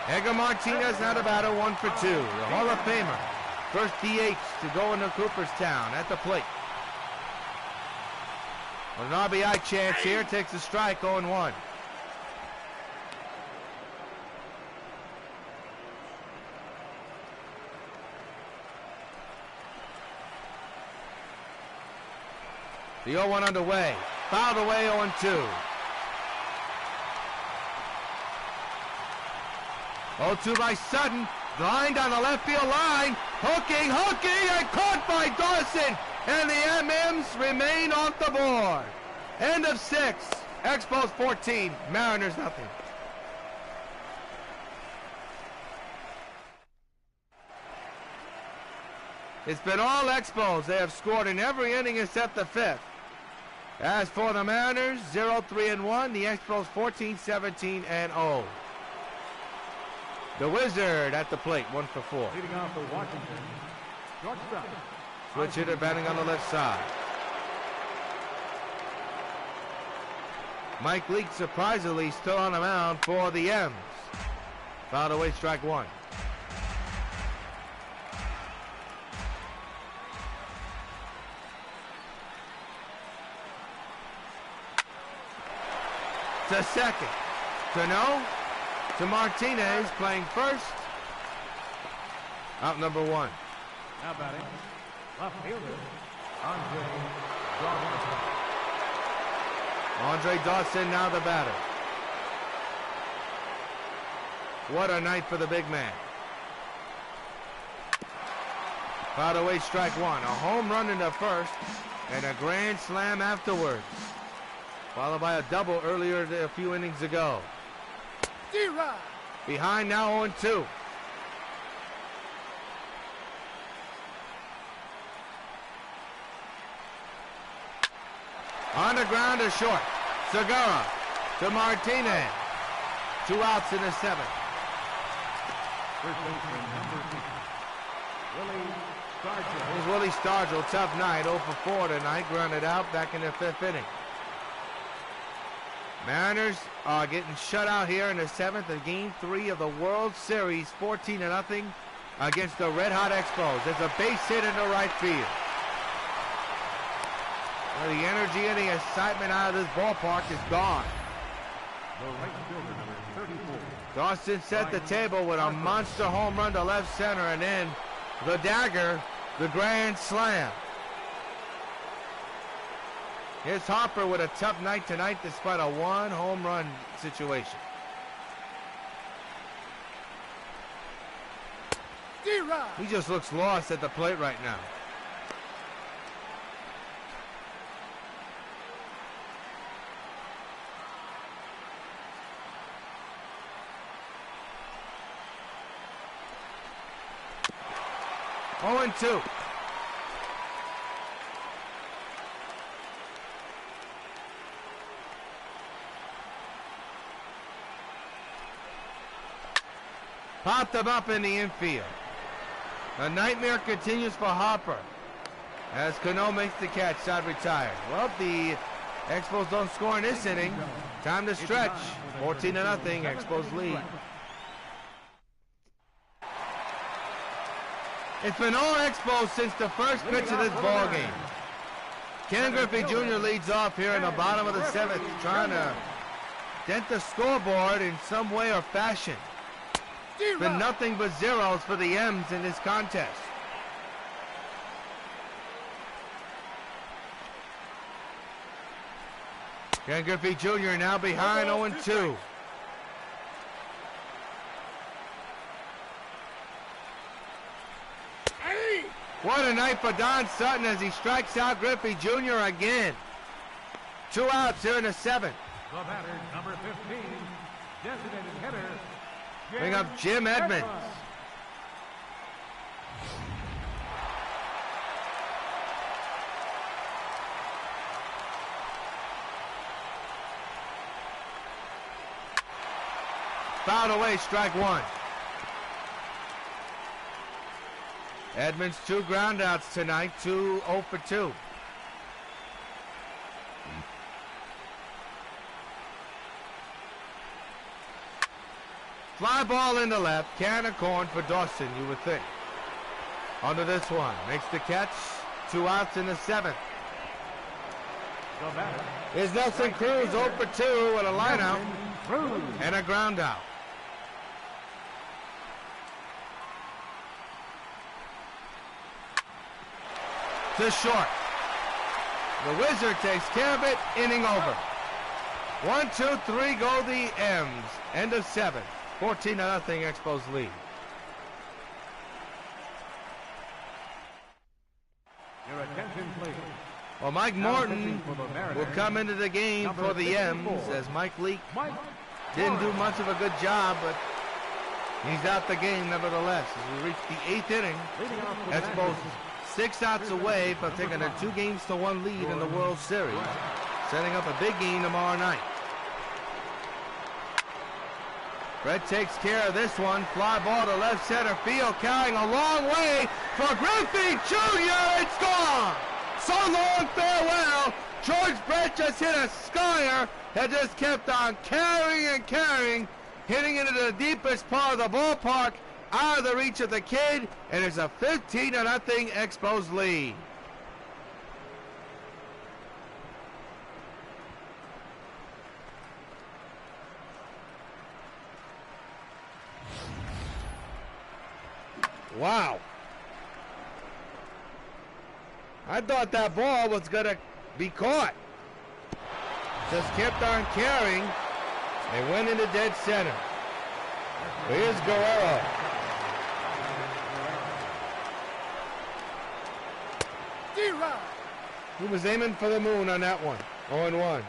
Edgar Martinez now the batter, 1 for 2. The Hall of Famer, first DH to go into Cooperstown at the plate. An RBI chance here, takes a strike, 0-1. The 0-1 underway. Fouled away, 0-2. 0-2 by Sutton. Line down the left field line. Hooking, and caught by Dawson. And the MMs remain off the board. End of 6. Expos 14. Mariners nothing. It's been all Expos. They have scored in every inning except the 5th. As for the Mariners, 0-3-1. The Expos 14-17-0. The Wizard at the plate, 1 for 4. Leading off for Washington, shortstop. Switch hitter batting on the left side. Mike Leake surprisingly still on the mound for the M's. Fouled away, strike 1. To second. To no. To Martinez playing first. Out number 1. Now batting, left fielder, Andre Dawson. Andre Dawson now the batter. What a night for the big man. Fouled away, strike 1. A home run in the first and a grand slam afterwards. Followed by a double earlier a few innings ago. Behind now 0-2. On the ground to short. Segura to Martinez. 2 outs in the 7th. First baseman number 6, Willie Stargell. Here's Willie Stargell, tough night, 0 for 4 tonight, grounded out back in the 5th inning. Mariners are getting shut out here in the 7th of Game 3 of the World Series, 14-0 against the red-hot Expos. There's a base hit into right field. Well, the energy and the excitement out of this ballpark is gone. The right fielder number 34. Dawson set the table with a monster home run to left center, and then the dagger, the grand slam. Here's Harper with a tough night tonight despite a 1 home run situation. He just looks lost at the plate right now. Oh, and 2. Popped him up in the infield. The nightmare continues for Harper as Cano makes the catch, side retired. Well, the Expos don't score in this inning. Time to stretch. 14-0, Expos lead. It's been all Expos since the first pitch of this ball game. Ken Griffey Jr. leads off here in the bottom of the 7th, trying to dent the scoreboard in some way or fashion. It's been nothing but zeros for the M's in this contest. Ken Griffey Jr. now behind 0-2. What a night for Don Sutton as he strikes out Griffey Jr. again. 2 outs here in the 7th. The batter, number 15, designated hitter. Bring up Jim Edmonds. Fouled away, strike 1. Edmonds 2 groundouts tonight, 0 for 2. Fly ball in the left, can of corn for Dawson, you would think. Onto this one, makes the catch, 2 outs in the 7th. Here's Nelson Cruz, 0 for 2 with a line out and a ground out. To short. The Wizard takes care of it, inning over. 1, 2, 3 go the M's. End of 7th. 14-0 Expos lead. Your attention, please. Well, Mike Morton will come into the game for the M's as Mike Leake didn't do much of a good job, but he's out the game nevertheless. As we reach the 8th inning, Expos 6 outs away from taking a 2-1 lead in the World Series, setting up a big game tomorrow night. Brett takes care of this one. Fly ball to left center field, carrying a long way for Griffey Jr. It's gone. So long, farewell. George Brett just hit a skyer that just kept on carrying and carrying, hitting into the deepest part of the ballpark, out of the reach of the kid, and it's a 15-0 Expos lead. Wow. I thought that ball was going to be caught. Just kept on carrying and went into dead center. Here's Guerrero. He was aiming for the moon on that one. 0-1.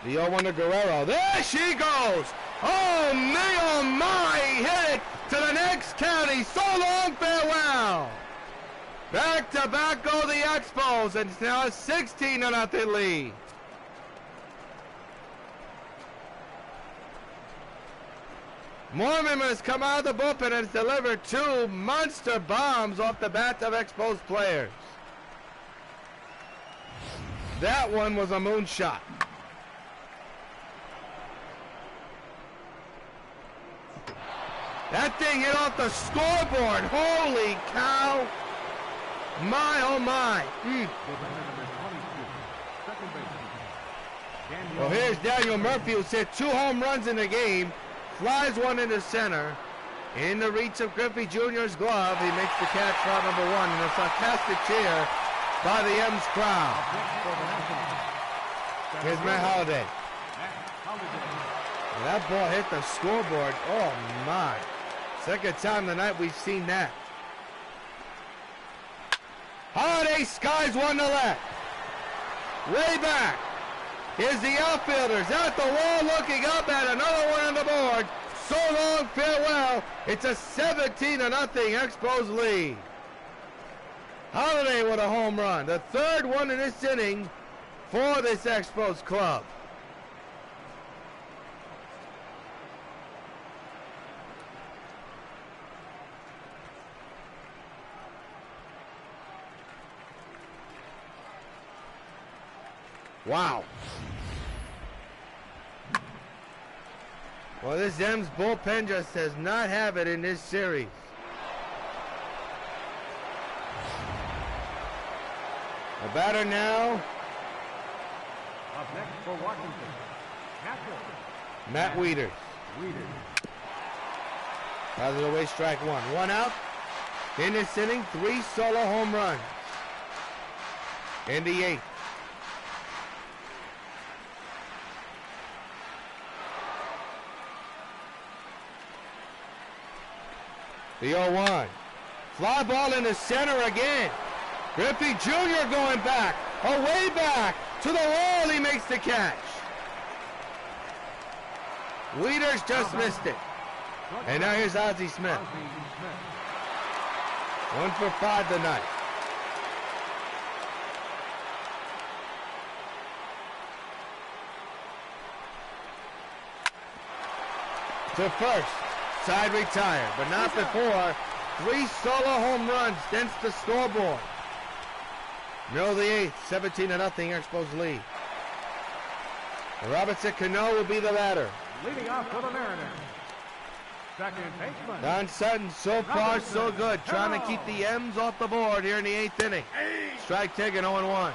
The 0-1 to Guerrero. There she goes. Oh, me, oh, my. Hit it to the next county. So long, farewell. Back to back go the Expos. And it's now a 16-0 lead. Mormon has come out of the bullpen and has delivered 2 monster bombs off the bat of Expos players. That one was a moonshot. That thing hit off the scoreboard. Holy cow. My, oh my. Well, here's Daniel Murphy, who's hit 2 home runs in the game. Flies one into center. In the reach of Griffey Jr.'s glove, he makes the catch for out number 1. And a sarcastic cheer by the M's crowd. Here's Matt Holliday. And that ball hit the scoreboard. Oh my. Second time tonight we've seen that. Holliday skies one to left. Way back. Here's the outfielders at the wall looking up at another one on the board. So long, farewell. It's a 17-0 Expos lead. Holliday with a home run. The 3rd one in this inning for this Expos club. Wow. Well, this M's bullpen just does not have it in this series. The batter now. Up next for Washington, Matt Wieters. Out of the way, strike 1. 1 out. In this inning, 3 solo home runs. In the 8th. The 0-1. Fly ball in the center again. Griffey Jr. going back. Away back. To the wall, he makes the catch. Wieters just missed it. And now here's Ozzie Smith. 1 for 5 tonight. To first. Side retire, but not before 3 solo home runs dents the scoreboard. Middle of the 8th, 17-0 Expos lead. Robinson Cano will be the batter. leading off for the Mariners. Second baseman. Don Sutton, so far so good, trying to keep the M's off the board here in the 8th inning. Strike taken, 0-1.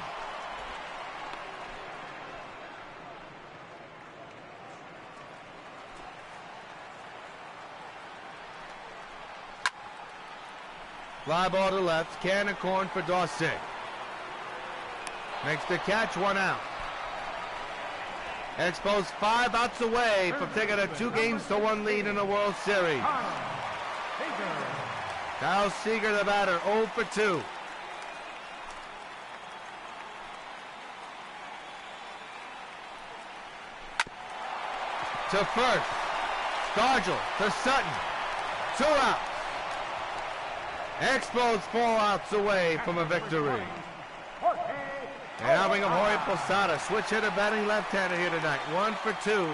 Fly ball to left, cannon corn for Dawson. Makes the catch, 1 out. Expos 5 outs away from taking a 2-1 lead in the World Series. Kyle Seager, the batter, 0 for 2. To first, Stargell to Sutton, 2 outs. Expos 4 outs away from a victory. And helping of Jorge Posada, switch hitter batting left-hander here tonight, 1 for 2.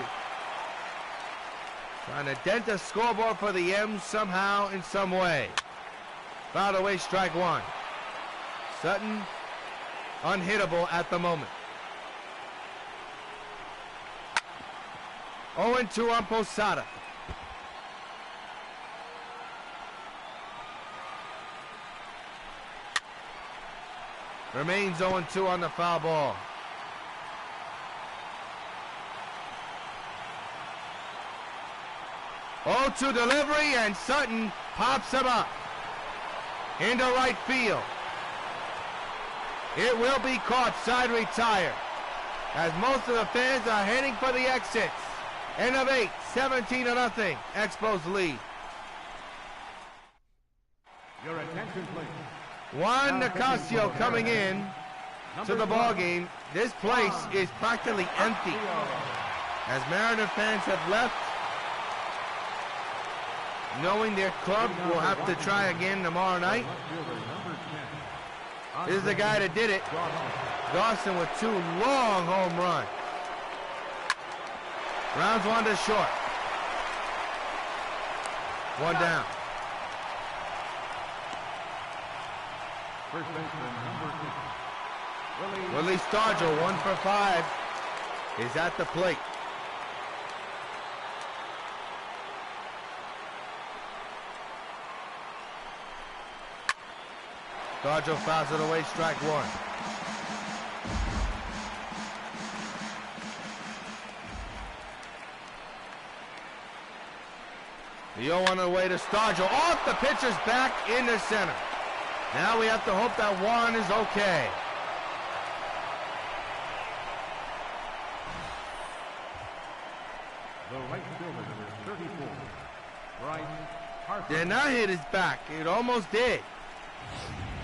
Trying to dent the scoreboard for the M's somehow, in some way. Fouled away, strike 1. Sutton, unhittable at the moment. 0-2 on Posada. Remains 0-2 on the foul ball. Oh, to delivery, and Sutton pops him up into right field. It will be caught, side retire, as most of the fans are heading for the exits. End of 8, 17-0, Expos lead. Your attention, please. Juan Nicasio coming in to the ball game. This place is practically empty, as Mariner fans have left, knowing their club will have to try again tomorrow night. This is the guy that did it. Dawson with 2 long home runs. Rounds one to short. 1 down. First baseman, number 6. Willie Stargell, 1 for 5, is at the plate. Stargell fouls it away, strike 1. The 0-1 away to Stargell, off the pitcher's back in the center. Now we have to hope that WON is okay. The right fielder, number 34. Bryce Harper. Did not hit his back. It almost did.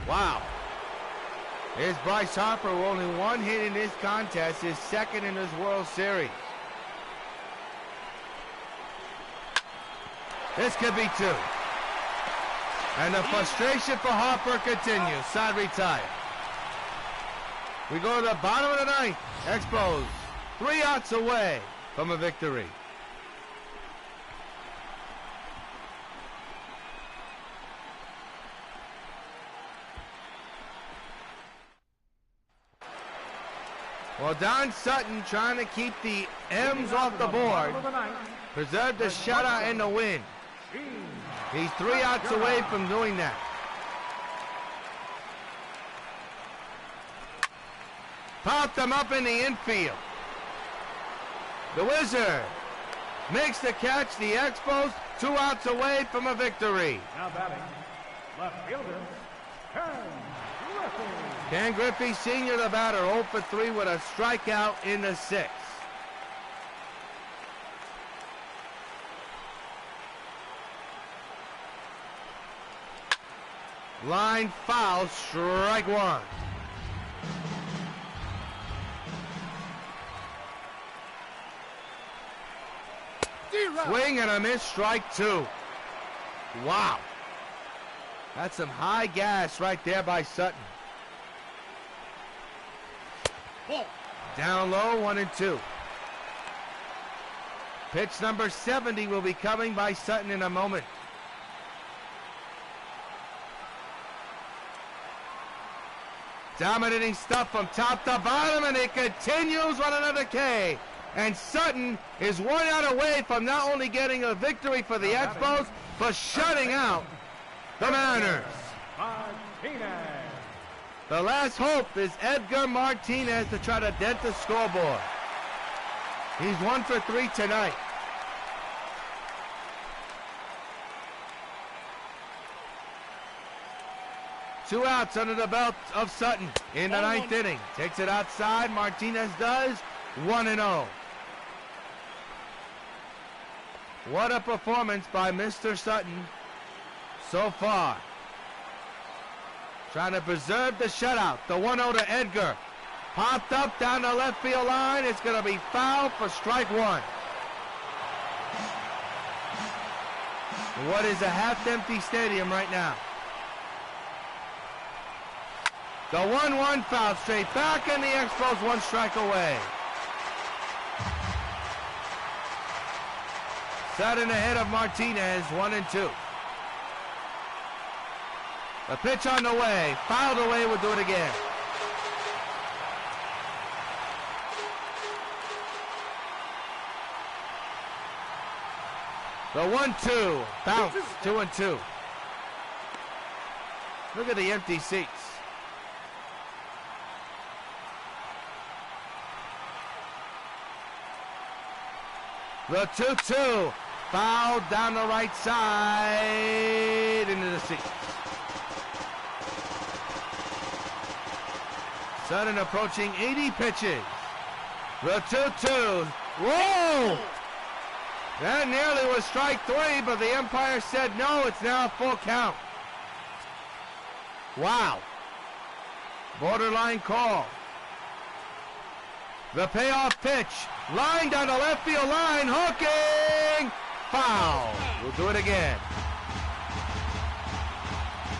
Wow. Here's Bryce Harper, with only 1 hit in this contest, his 2nd in this World Series. This could be 2. And the frustration for Harper continues. Side retired. We go to the bottom of the 9th. Expos 3 outs away from a victory. Well, Don Sutton trying to keep the M's off the board, preserve the shutout and the win. He's 3 outs away from doing that. Popped them up in the infield. The Wizard makes the catch. The Expos 2 outs away from a victory. Now batting, left fielder, Ken Griffey Sr., the batter, 0 for 3 with a strikeout in the 6th. Line foul, strike 1. Swing and a miss, strike 2. Wow. That's some high gas right there by Sutton. Down low, 1 and 2. Pitch number 70 will be coming by Sutton in a moment. Dominating stuff from top to bottom, and it continues on another K. And Sutton is 1 out away from not only getting a victory for the Expos, but shutting out the Mariners. The last hope is Edgar Martinez to try to dent the scoreboard. He's 1 for 3 tonight. Two outs under the belt of Sutton in the 9th inning. Takes it outside. Martinez does. 1-0. What a performance by Mr. Sutton so far. Trying to preserve the shutout. The 1-0 to Edgar. Popped up down the left field line. It's going to be foul for strike 1. What is a half-empty stadium right now? The 1-1 foul straight back, and the Expos 1 strike away. Sutton ahead of Martinez, 1 and 2. The pitch on the way, fouled away, we'll do it again. The 1-2, bounce, 2 and 2. Look at the empty seats. The 2-2, fouled down the right side into the seats. Sutton approaching 80 pitches. The 2-2, whoa! That nearly was strike 3, but the umpire said no, it's now a full count. Wow. Borderline call. The payoff pitch. Line down the left field line. Hooking. Foul. We'll do it again.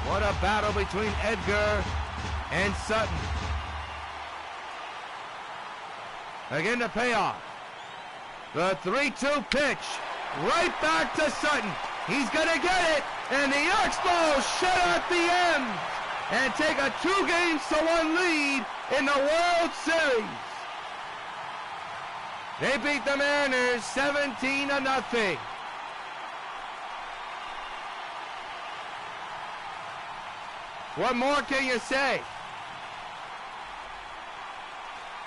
What a battle between Edgar and Sutton. Again the payoff. The 3-2 pitch. Right back to Sutton. He's going to get it. And the Expos shut out the end and take a 2-1 lead in the World Series. They beat the Mariners 17-0. What more can you say?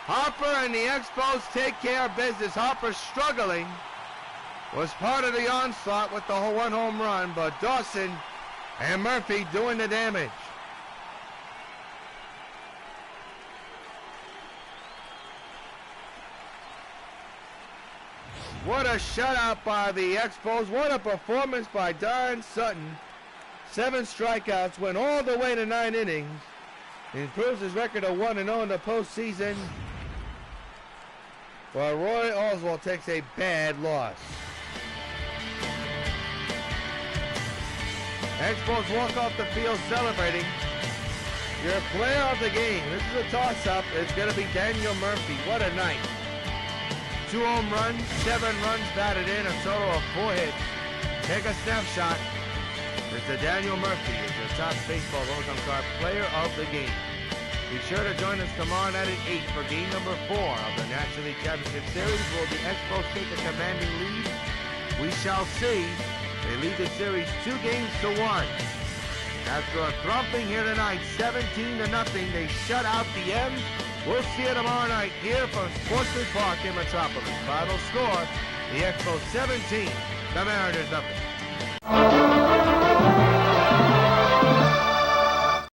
Harper and the Expos take care of business. Harper struggling. Was part of the onslaught with the 1 home run, but Dawson and Murphy doing the damage. What a shutout by the Expos. What a performance by Don Sutton. 7 strikeouts, went all the way to 9 innings. He improves his record of 1-0 in the postseason. While Roy Oswald takes a bad loss. Expos walk off the field celebrating. Your player of the game. This is a toss-up. It's going to be Daniel Murphy. What a night. 2 home runs, 7 runs batted in, a total of 4 hits. Take a snapshot. Mr. Daniel Murphy is your top baseball Rose Card player of the game. Be sure to join us tomorrow night at 8 for game number 4 of the National League Championship Series. Will the Expos take a commanding lead? We shall see. They lead the series 2-1. After a thumping here tonight, 17-0, they shut out the M's. We'll see you tomorrow night here from Sportsman Park in Metropolis. Final score, the Expos 17, the Mariners nothing.